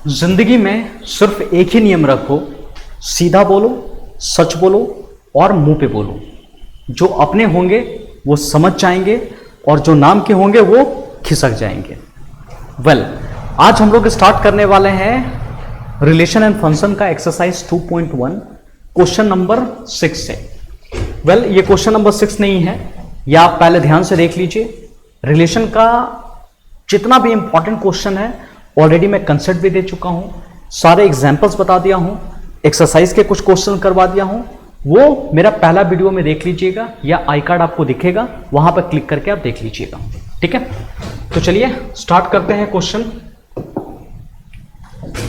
जिंदगी में सिर्फ एक ही नियम रखो, सीधा बोलो, सच बोलो और मुंह पे बोलो। जो अपने होंगे वो समझ जाएंगे और जो नाम के होंगे वो खिसक जाएंगे। आज हम लोग स्टार्ट करने वाले हैं रिलेशन एंड फंक्शन का एक्सरसाइज 2.1 क्वेश्चन नंबर 6 से। ये क्वेश्चन नंबर 6 नहीं है, या आप पहले ध्यान से देख लीजिए। रिलेशन का जितना भी इंपॉर्टेंट क्वेश्चन है ऑलरेडी मैं कंसेप्ट भी दे चुका हूं, सारे एग्जांपल्स बता दिया हूं, एक्सरसाइज के कुछ क्वेश्चन करवा दिया हूं। वो मेरा पहला वीडियो में देख लीजिएगा या आई कार्ड आपको दिखेगा, वहां पर क्लिक करके आप देख लीजिएगा। ठीक है, तो चलिए स्टार्ट करते हैं क्वेश्चन।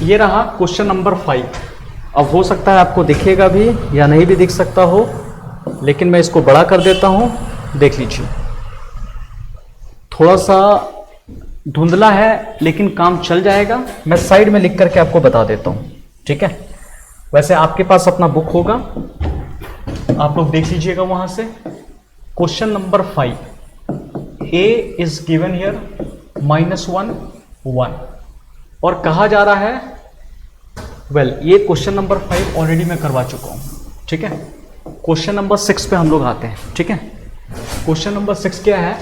ये रहा क्वेश्चन नंबर 5। अब हो सकता है आपको दिखेगा भी या नहीं भी दिख सकता हो, लेकिन मैं इसको बड़ा कर देता हूं, देख लीजिए। थोड़ा सा धुंधला है लेकिन काम चल जाएगा, मैं साइड में लिख करके आपको बता देता हूं। ठीक है, वैसे आपके पास अपना बुक होगा, आप लोग देख लीजिएगा वहां से। Question number 5, a is given here -1 1 और कहा जा रहा है ये क्वेश्चन नंबर 5 ऑलरेडी मैं करवा चुका हूं। ठीक है, क्वेश्चन नंबर 6 पे हम लोग आते हैं। ठीक है, क्वेश्चन नंबर 6 क्या है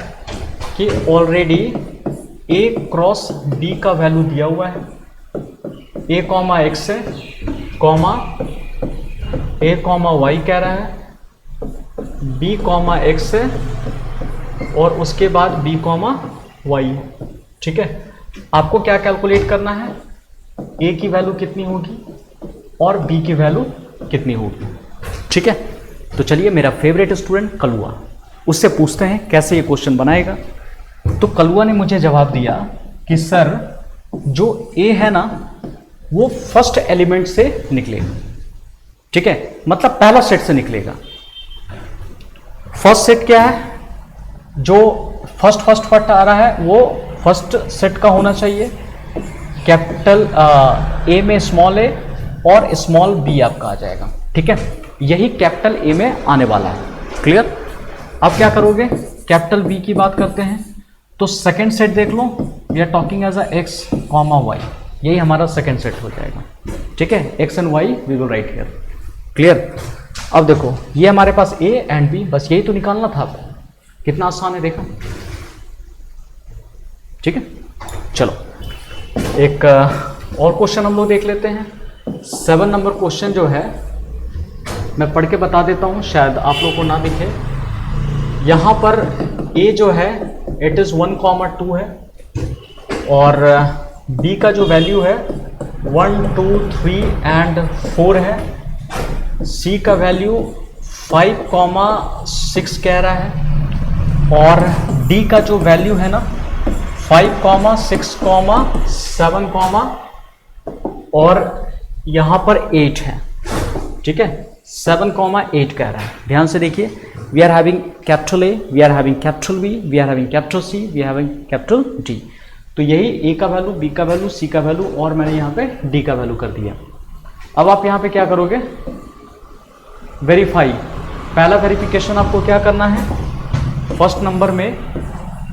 कि ऑलरेडी a क्रॉस b का वैल्यू दिया हुआ है, a कॉमा x है, कॉमा a कॉमा y कह रहा है, b कॉमा x है और उसके बाद b कॉमा y है। ठीक है, आपको क्या कैलकुलेट करना है, a की वैल्यू कितनी होगी और b की वैल्यू कितनी होगी। ठीक है, तो चलिए मेरा फेवरेट स्टूडेंट कलुआ, उससे पूछते हैं कैसे ये क्वेश्चन बनाएगा। तो कलुआ ने मुझे जवाब दिया कि सर जो a है ना वो फर्स्ट एलिमेंट से निकलेगा। ठीक है, मतलब पहला सेट से निकलेगा। फर्स्ट सेट क्या है, जो फर्स्ट आ रहा है वो फर्स्ट सेट का होना चाहिए। कैपिटल a में स्मॉल a और स्मॉल b आपका आ जाएगा। ठीक है, यही कैपिटल a में आने वाला है। क्लियर? अब क्या करोगे, कैपिटल b की बात करते हैं तो सेकेंड सेट देख लो, we are talking as x comma y, यही हमारा सेकेंड सेट हो जाएगा। ठीक है, x and y we will write here. Clear? अब देखो ये हमारे पास a एंड b, बस यही तो निकालना था आपको। कितना आसान है देखो। ठीक है, चलो एक और क्वेश्चन हम लोग देख लेते हैं। 7 नंबर क्वेश्चन जो है मैं पढ़ के बता देता हूं, शायद आप लोगों को ना दिखे। यहां पर a जो है इट इज 1,2 है और b का जो वैल्यू है 1 2 3 एंड 4 है। c का वैल्यू 5,6 कह रहा है और d का जो वैल्यू है ना 5,6, 7, और यहां पर 8 है। ठीक है, 7,8 कह रहा है। ध्यान से देखिए, we are having capital A, we are having capital B, we are having capital C, we are having capital D। तो यही A का वैल्यू, B का वैल्यू, C का वैल्यू और मैंने यहाँ पे D का वैल्यू कर दिया। अब आप यहाँ पे क्या करोगे, वेरीफाई। पहला वेरिफिकेशन आपको क्या करना है, फर्स्ट नंबर में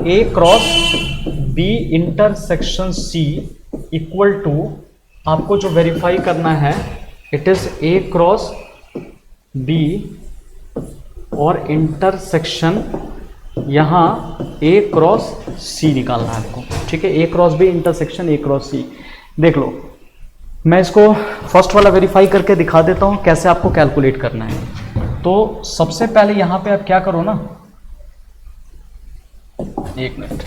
A cross B intersection C equal to, आपको जो वेरीफाई करना है it is A cross B और इंटरसेक्शन यहाँ A क्रॉस C निकालना है आपको। ठीक है, A cross B intersection A cross C। देख लो, मैं इसको फर्स्ट वाला वेरीफाई करके दिखा देता हूँ कैसे आपको कैलकुलेट करना है। तो सबसे पहले यहाँ पे आप क्या करो ना, एक मिनट,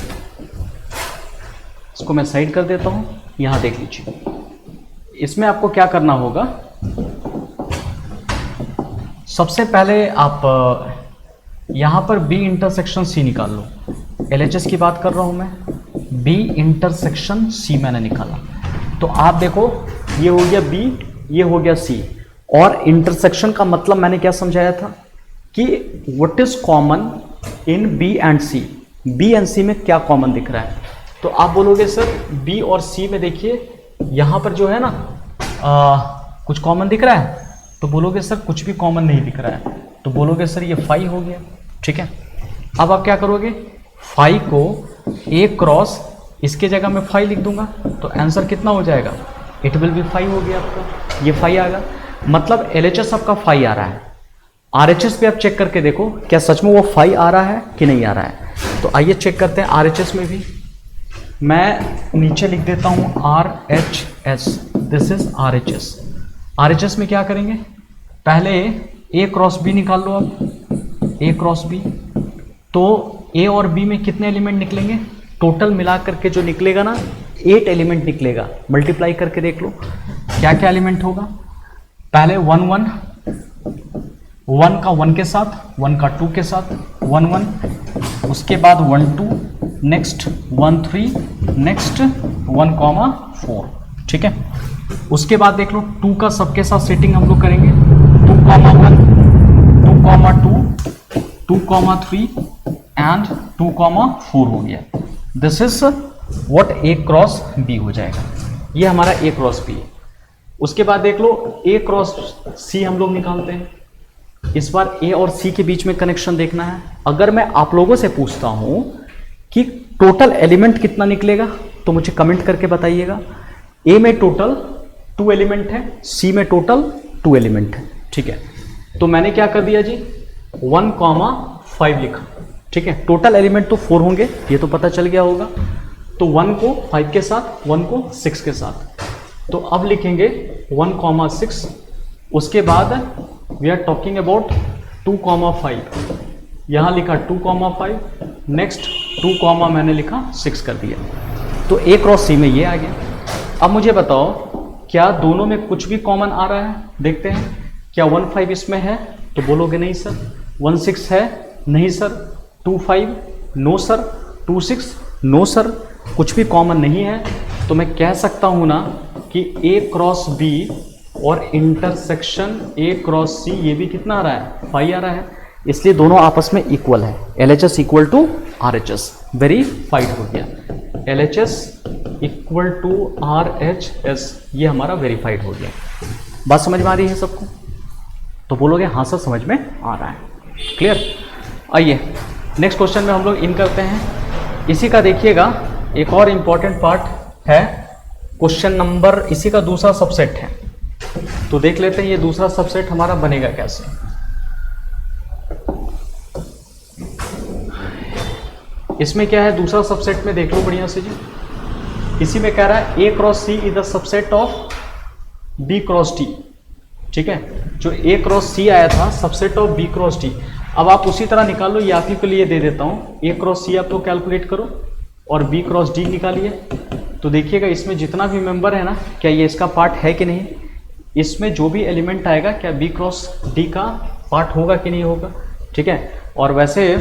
इसको मैं साइड कर देता हूँ। यहाँ देख लीजिए, इसमें आपको क्या करना होगा, सबसे पहले आप यहां पर B इंटरसेक्शन C निकाल लो। LHS की बात कर रहा हूं मैं, B इंटरसेक्शन C मैंने निकाला। तो आप देखो ये हो गया B, ये हो गया C, और इंटरसेक्शन का मतलब मैंने क्या समझाया था कि what is common in B and C। B and C में क्या कॉमन दिख रहा है, तो आप बोलोगे सर B और C में देखिए यहां पर जो है ना कुछ कॉमन दिख रहा है, तो बोलोगे सर कुछ भी कॉमन नहीं दिख रहा है, तो बोलोगे सर ये 5 हो गया। ठीक है, अब आप क्या करोगे, 5 को A क्रॉस इसके जगह में 5 लिख दूंगा, तो आंसर कितना हो जाएगा इट विल बी 5 हो गया आपका, ये 5 आ गया, मतलब LHS आपका 5 आ रहा है। RHS पे आप चेक करके देखो क्या सच में वो 5 आ रहा है कि नहीं आ रहा है। तो आइए चेक करते हैं RHS में भी। मैं नीचे लिख देता हूँ RHS, this is RHS। RHS में क्या करेंगे, पहले A क्रॉस B निकाल लो आप, A क्रॉस B। तो A और B में कितने एलिमेंट निकलेंगे, टोटल मिला करके जो निकलेगा ना 8 एलिमेंट निकलेगा। मल्टीप्लाई करके देख लो क्या क्या एलिमेंट होगा। पहले 1 1, 1 का 1 के साथ, 1 का 2 के साथ, 1 1, उसके बाद 1 2, नेक्स्ट 1 3, नेक्स्ट 1 4, ठीक है। उसके बाद देख लो 2 का सबके साथ सेटिंग हम लोग करेंगे, 2 1, 2 2, 2 3 एंड 2 4 हो गया। This is what A cross B हो जाएगा, ये हमारा A क्रॉस B है। उसके बाद देख लो A क्रॉस C हम लोग निकालते हैं। इस बार A और C के बीच में कनेक्शन देखना है। अगर मैं आप लोगों से पूछता हूं कि टोटल एलिमेंट कितना निकलेगा तो मुझे कमेंट करके बताइएगा। A में टोटल 2 एलिमेंट है, C में टोटल 2 एलिमेंट है, ठीक है। तो मैंने क्या कर दिया जी, 1 5 लिखा, ठीक है। टोटल एलिमेंट तो 4 होंगे, ये तो पता चल गया होगा। तो 1 को 5 के साथ, 1 को 6 के साथ, तो अब लिखेंगे 1 6। उसके बाद वी आर टॉकिंग अबाउट 2 5, यहां लिखा 2 5, नेक्स्ट 2 मैंने लिखा 6 कर दिया। तो A क्रॉस C में ये आ गया। अब मुझे बताओ क्या दोनों में कुछ भी कॉमन आ रहा है, देखते हैं। क्या 1 5 इसमें है, तो बोलोगे नहीं सर। 1 6 है, नहीं sir. 2 5, no sir. 2 6, no sir. कुछ भी कॉमन नहीं है, तो मैं कह सकता हूं ना कि A क्रॉस B और इंटरसेक्शन A क्रॉस C ये भी कितना आ रहा है, 5 आ रहा है। इसलिए दोनों आपस में इक्वल है। LHS equal to RHS, verified हो गया। LHS इक्वल टू RHS, ये हमारा वेरीफाइड हो गया। बात समझ में आ रही है सबको, तो बोलोगे हाँ सर समझ में आ रहा है, क्लियर। आइए नेक्स्ट क्वेश्चन में हम लोग इन करते हैं। इसी का देखिएगा एक और इंपॉर्टेंट पार्ट है, क्वेश्चन नंबर, इसी का दूसरा सबसेट है। तो देख लेते हैं ये दूसरा सबसेट हमारा बनेगा कैसे। इसमें क्या है दूसरा सबसेट में, देख लो बढ़िया से जी। इसी में कह रहा है A cross C is the subset of B cross T, ठीक है। जो A क्रॉस C आया था subset of B cross T। अब आप उसी तरह निकाल लो, ये आप ही के लिए दे देता हूं। A क्रॉस C आप तो कैलकुलेट करो और B क्रॉस D निकालिए। तो देखिएगा इसमें जितना भी मेंबर है ना, क्या ये इसका पार्ट है कि नहीं। इसमें जो भी एलिमेंट आएगा क्या B क्रॉस D का पार्ट होगा कि नहीं होगा, ठीक है। और वैसे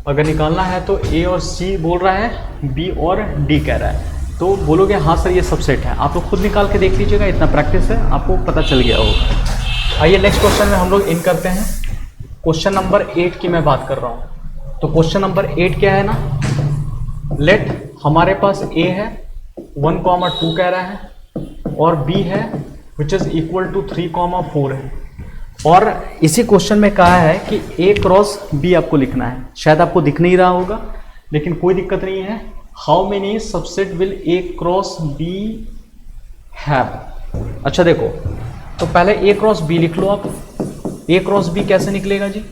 अगर निकालना है तो A और C बोल रहा है, B और D कह रहा है, तो बोलोगे हाँ सर ये सबसेट है। आप लोग खुद निकाल के देख लीजिएगा, इतना प्रैक्टिस है आपको पता चल गया होगा। आइए नेक्स्ट क्वेश्चन में हम लोग इन करते हैं। क्वेश्चन नंबर 8 की मैं बात कर रहा हूँ। तो क्वेश्चन नंबर 8 क्या है ना, लेट हमारे पास A है 1 2 कह रहा है और B है विच इज इक्वल टू 3 4 है। और इसी क्वेश्चन में कहा है कि A क्रॉस B आपको लिखना है। शायद आपको दिख नहीं रहा होगा, लेकिन कोई दिक्कत नहीं है। How many subset will A cross B have. अच्छा देखो, तो पहले A क्रॉस B लिख लो आप। A क्रॉस B कैसे निकलेगा जी,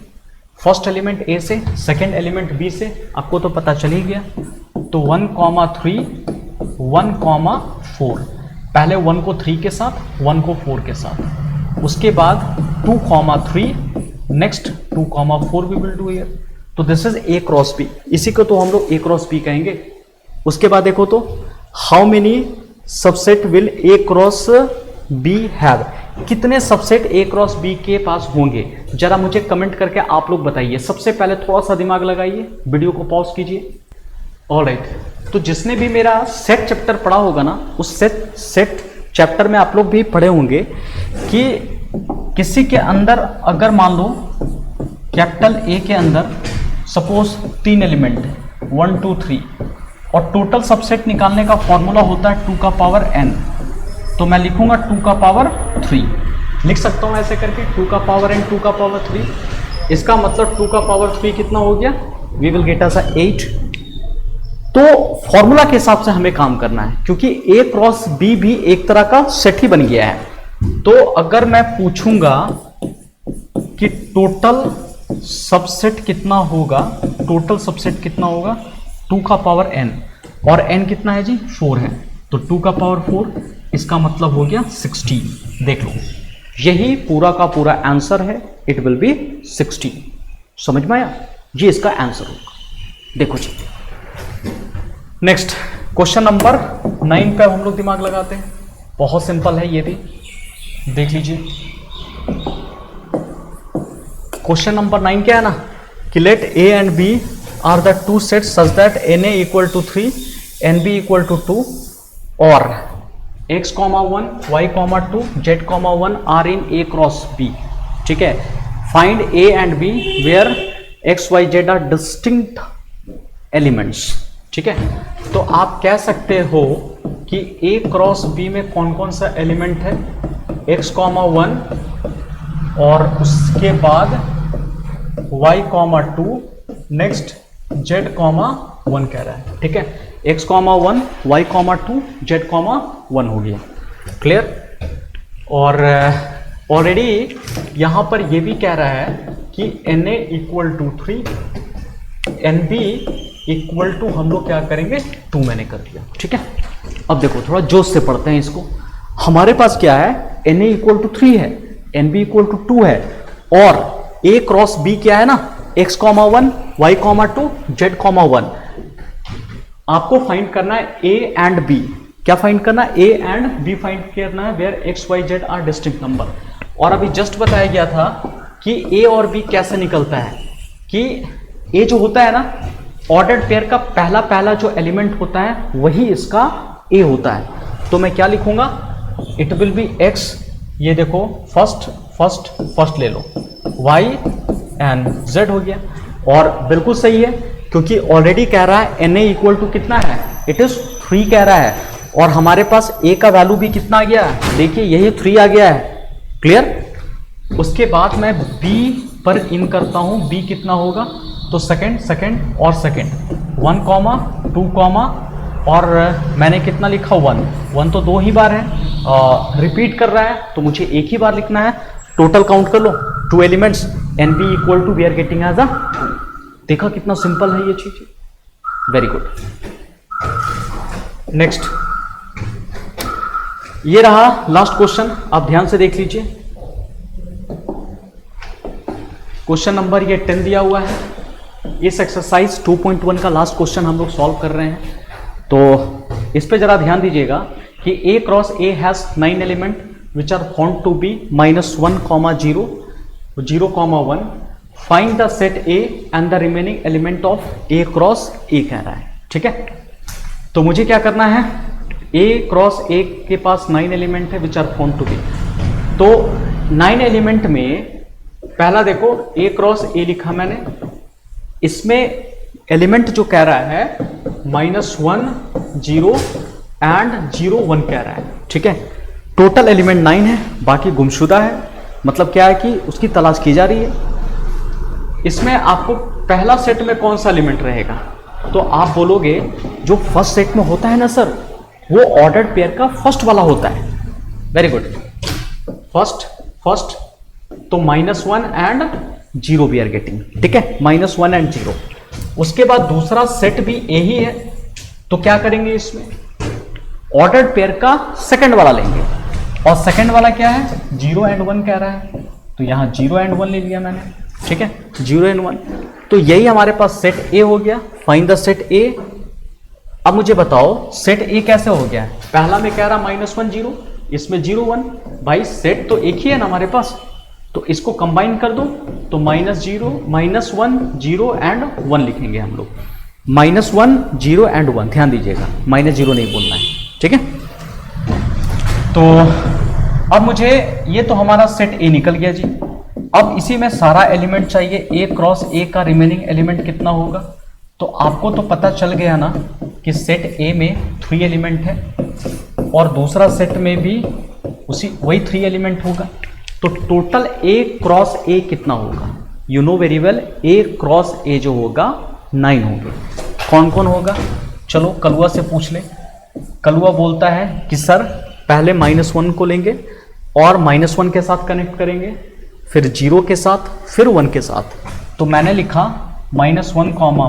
फर्स्ट एलिमेंट A से, सेकेंड एलिमेंट B से, आपको तो पता चल ही गया। तो 1 3, 1 4, पहले 1 को 3 के साथ, 1 को 4 के साथ, उसके बाद 2 3, next 2 4 we will do here. तो this is A cross B, इसी को तो हम लोग A क्रॉस B कहेंगे। उसके बाद देखो तो how many subset will A cross B have, कितने सबसेट A क्रॉस B के पास होंगे, जरा मुझे कमेंट करके आप लोग बताइए। सबसे पहले थोड़ा सा दिमाग लगाइए, वीडियो को पॉज कीजिए। ऑलराइट, तो जिसने भी मेरा सेट चैप्टर पढ़ा होगा ना, उस सेट चैप्टर में आप लोग भी पढ़े होंगे कि किसी के अंदर अगर मान लो कैपिटल A के अंदर सपोज 3 एलिमेंट है 1 2 3, और टोटल सबसेट निकालने का फॉर्मूला होता है 2 का पावर n। तो मैं लिखूंगा 2 का पावर 3, लिख सकता हूं ऐसे करके 2 का पावर n 2 का पावर 3। इसका मतलब 2 का पावर 3 कितना हो गया, वी विल गेट अस 8। तो फॉर्मूला के हिसाब से हमें काम करना है, क्योंकि ए क्रॉस बी भी एक तरह का सेट ही बन गया है। तो अगर मैं पूछूंगा कि टोटल सबसेट कितना होगा, टोटल सबसेट कितना होगा 2 का पावर n, और n कितना है जी 4 है, तो 2 का पावर 4, इसका मतलब हो गया 16। देख लो, यही पूरा का पूरा आंसर है, इट विल बी 16। समझ में आया, ये इसका आंसर होगा। देखो जी, नेक्स्ट क्वेश्चन नंबर 9 पे हम लोग दिमाग लगाते हैं। बहुत सिंपल है ये भी, देख लीजिए। क्वेश्चन नंबर 9 क्या है ना, कि let A and B are the two sets such that n A equal to 3 n B equal to 2 और x, 1 y, 2 z, 1 are in A cross B. ठीक है, find A and B where x, y, z are distinct elements. ठीक है, तो आप कह सकते हो कि ए क्रॉस बी में कौन कौन सा एलिमेंट है, x, 1 और उसके बाद y, 2, नेक्स्ट z, 1 कह रहा है। ठीक है, x, 1 y, 2 z, 1 हो गया। क्लियर। और ऑलरेडी यहां पर यह भी कह रहा है कि na equal to 3, nb equal to हम लोग क्या करेंगे 2, मैंने कर दिया। ठीक है, अब देखो थोड़ा जोश से पढ़ते हैं इसको। हमारे पास क्या है, na इक्वल टू 3 है, nb इक्वल टू 2 है, और a क्रॉस b क्या है ना, x, 1 y, 2 z, 1। आपको फाइंड करना है a एंड b। क्या फाइंड करना है, a एंड b फाइंड करना है where x, y, z are distinct number. और अभी जस्ट बताया गया था कि a और b कैसे निकलता है, कि a जो होता है ना, ऑर्डर्ड पेयर का पहला जो एलिमेंट होता है वही इसका a होता है। तो मैं क्या लिखूंगा, इट विल बी x, ये देखो फर्स्ट ले लो, y एंड z हो गया। और बिल्कुल सही है, क्योंकि ऑलरेडी कह रहा है na इक्वल टू कितना है, इट इज 3 कह रहा है, और हमारे पास a का वैल्यू भी कितना आ गया है, देखिए यही 3 आ गया है। क्लियर। उसके बाद मैं b पर इन करता हूं, b कितना होगा, तो सेकंड और सेकंड 1, 2, और मैंने कितना लिखा 1 तो 2 ही बार है, रिपीट कर रहा है तो मुझे एक ही बार लिखना है। टोटल काउंट कर लो, 2 elements, n B equal to we are getting as a 2। देखा कितना सिंपल है ये चीज, वेरी गुड। नेक्स्ट, ये रहा लास्ट क्वेश्चन, आप ध्यान से देख लीजिए। क्वेश्चन नंबर ये 10 दिया हुआ है। इस एक्सरसाइज 2.1 का लास्ट क्वेश्चन हम लोग सॉल्व कर रहे हैं, तो इस पे जरा ध्यान दीजिएगा कि a cross a has 9 element which are found to be -1, 0, 0, 1। Find the set a and the remaining element of a cross a कह रहा है। ठीक है, तो मुझे क्या करना है, a क्रॉस a के पास 9 एलिमेंट है which are found to be. तो 9 एलिमेंट में पहला देखो a क्रॉस a लिखा मैंने, इसमें एलिमेंट जो कह रहा है -1, 0 एंड 0, 1 कह रहा है। ठीक है, टोटल एलिमेंट 9 है, बाकी गुमशुदा है, मतलब क्या है कि उसकी तलाश की जा रही है। इसमें आपको पहला सेट में कौन सा एलिमेंट रहेगा, तो आप बोलोगे जो फर्स्ट सेट में होता है ना सर, वो ऑर्डर्ड पेयर का फर्स्ट वाला होता है। वेरी गुड, फर्स्ट तो -1 एंड 0 वी आर गेटिंग। ठीक है, -1 एंड 0। उसके बाद दूसरा सेट भी ए ही है, तो क्या करेंगे, इसमें ऑर्डर्ड पेयर का सेकंड वाला लेंगे, और सेकंड वाला क्या है, 0 एंड 1 कह रहा है, तो यहां 0 एंड 1 ले लिया मैंने। ठीक है, 0 एंड 1, तो यही हमारे पास सेट ए हो गया। फाइंड द सेट ए। अब मुझे बताओ सेट ए कैसे हो गया, पहला में कह रहा -1, 0, इसमें 0, 1। भाई सेट तो एक ही है ना हमारे पास, तो इसको कंबाइन कर दो, तो -1, 0 एंड 1 लिखेंगे हम लोग। -1, 0 एंड 1, ध्यान दीजिएगा, -0 नहीं बोलना है। ठीक है, तो अब मुझे ये तो हमारा सेट ए निकल गया जी। अब इसी में सारा एलिमेंट चाहिए, a क्रॉस a का रिमेनिंग एलिमेंट कितना होगा। तो आपको तो पता चल गया ना कि सेट ए में 3 एलिमेंट है, और दूसरा सेट में भी वही 3 एलिमेंट होगा। तो टोटल a क्रॉस a कितना होगा, you know very well, a cross a जो होगा 9 होगा। कौन कौन होगा, चलो कलुआ से पूछ ले। कलुआ बोलता है कि सर पहले -1 को लेंगे और -1 के साथ कनेक्ट करेंगे, फिर 0 के साथ, फिर 1 के साथ। तो मैंने लिखा -1,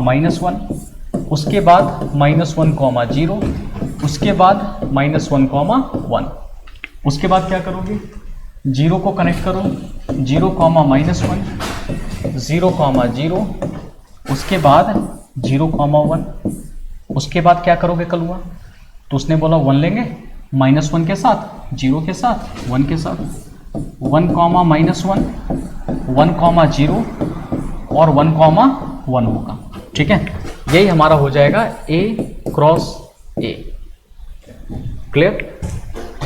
-1, उसके बाद -1, 0, उसके बाद -1, 1। उसके बाद क्या करोगे, 0 को कनेक्ट करो, 0, -1, 0, 0, उसके बाद 0, 1। उसके बाद क्या करोगे कलुआ, तो उसने बोला 1 लेंगे, -1 के साथ, 0 के साथ, 1 के साथ, 1, -1, 1, 0 और 1, 1 होगा। ठीक है, यही हमारा हो जाएगा A क्रॉस A। क्लियर?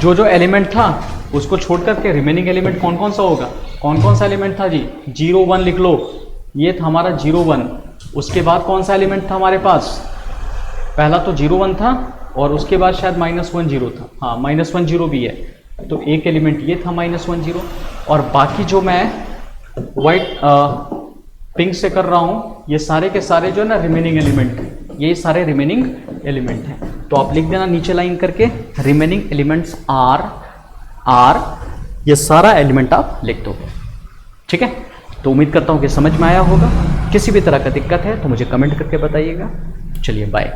जो जो एलिमेंट था उसको छोड़ करके रिमेनिंग एलिमेंट कौन कौन सा होगा, कौन कौन सा एलिमेंट था जी, 0, 1 लिख लो, ये था हमारा 0, 1। उसके बाद कौन सा एलिमेंट था हमारे पास, पहला तो 0, 1 था और उसके बाद शायद -1, 0 था। हाँ, -1, 0 भी है, तो एक एलिमेंट ये था -1, 0। और बाकी जो मैं वाइट पिंक से कर रहा हूँ, ये सारे के सारे जो है ना रिमेनिंग एलिमेंट, ये सारे रिमेनिंग एलिमेंट हैं। तो आप लिख देना नीचे लाइन करके, रिमेनिंग एलिमेंट्स आर, ये सारा एलिमेंट आप लिख दो। ठीक है, तो उम्मीद करता हूँ कि समझ में आया होगा। किसी भी तरह का दिक्कत है तो मुझे कमेंट करके बताइएगा। चलिए बाय।